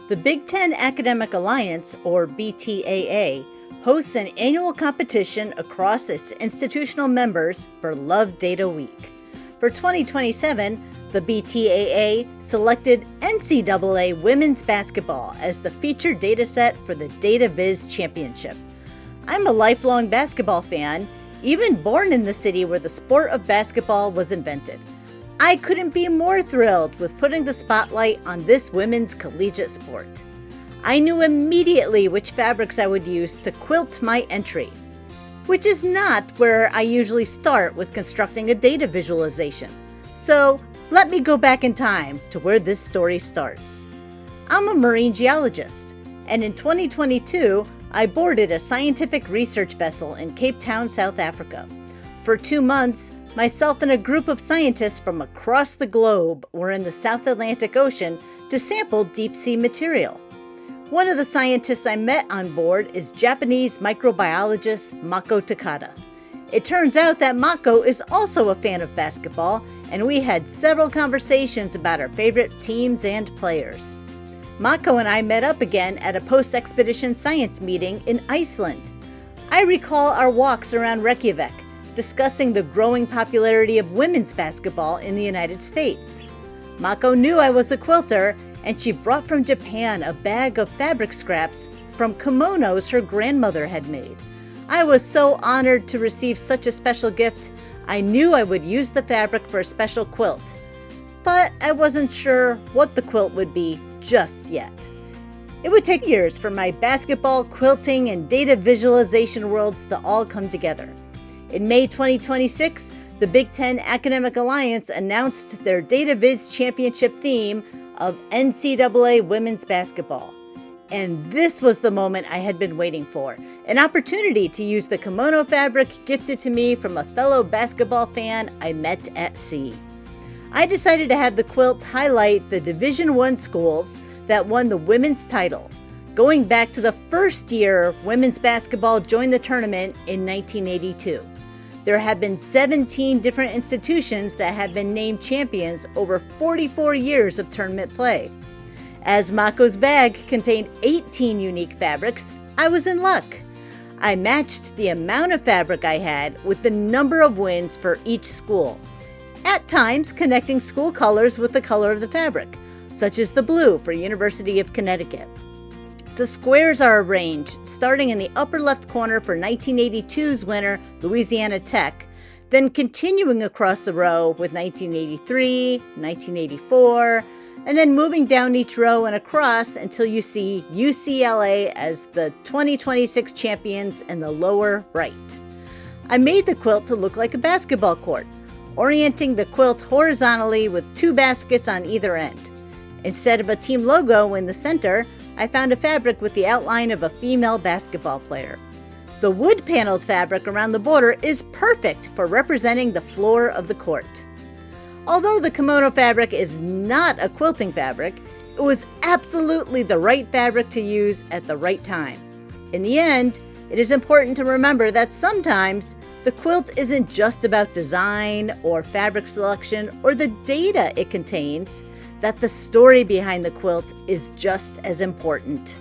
The Big Ten Academic Alliance, or BTAA, hosts an annual competition across its institutional members for Love Data Week. For 2027, the BTAA selected NCAA women's basketball as the featured data set for the Data Viz Championship. I'm a lifelong basketball fan, even born in the city where the sport of basketball was invented. I couldn't be more thrilled with putting the spotlight on this women's collegiate sport. I knew immediately which fabrics I would use to quilt my entry, which is not where I usually start with constructing a data visualization. So let me go back in time to where this story starts. I'm a marine geologist, and in 2022, I boarded a scientific research vessel in Cape Town, South Africa. For 2 months, myself and a group of scientists from across the globe were in the South Atlantic Ocean to sample deep-sea material. One of the scientists I met on board is Japanese microbiologist Mako Takada. It turns out that Mako is also a fan of basketball, and we had several conversations about our favorite teams and players. Mako and I met up again at a post-expedition science meeting in Iceland. I recall our walks around Reykjavik, discussing the growing popularity of women's basketball in the United States. Mako knew I was a quilter, and she brought from Japan a bag of fabric scraps from kimonos her grandmother had made. I was so honored to receive such a special gift. I knew I would use the fabric for a special quilt, but I wasn't sure what the quilt would be just yet. It would take years for my basketball, quilting, and data visualization worlds to all come together. In May 2026, the Big Ten Academic Alliance announced their Data Viz Championship theme of NCAA women's basketball. And this was the moment I had been waiting for, an opportunity to use the kimono fabric gifted to me from a fellow basketball fan I met at sea. I decided to have the quilt highlight the Division I schools that won the women's title, going back to the first year women's basketball joined the tournament in 1982. There have been 17 different institutions that have been named champions over 44 years of tournament play. As Mako's bag contained 18 unique fabrics, I was in luck. I matched the amount of fabric I had with the number of wins for each school, at times connecting school colors with the color of the fabric, such as the blue for University of Connecticut. The squares are arranged starting in the upper left corner for 1982's winner, Louisiana Tech, then continuing across the row with 1983, 1984, and then moving down each row and across until you see UCLA as the 2026 champions in the lower right. I made the quilt to look like a basketball court, orienting the quilt horizontally with 2 baskets on either end. Instead of a team logo in the center, I found a fabric with the outline of a female basketball player. The wood-paneled fabric around the border is perfect for representing the floor of the court. Although the kimono fabric is not a quilting fabric, it was absolutely the right fabric to use at the right time. In the end, it is important to remember that sometimes the quilt isn't just about design or fabric selection or the data it contains, that the story behind the quilt is just as important.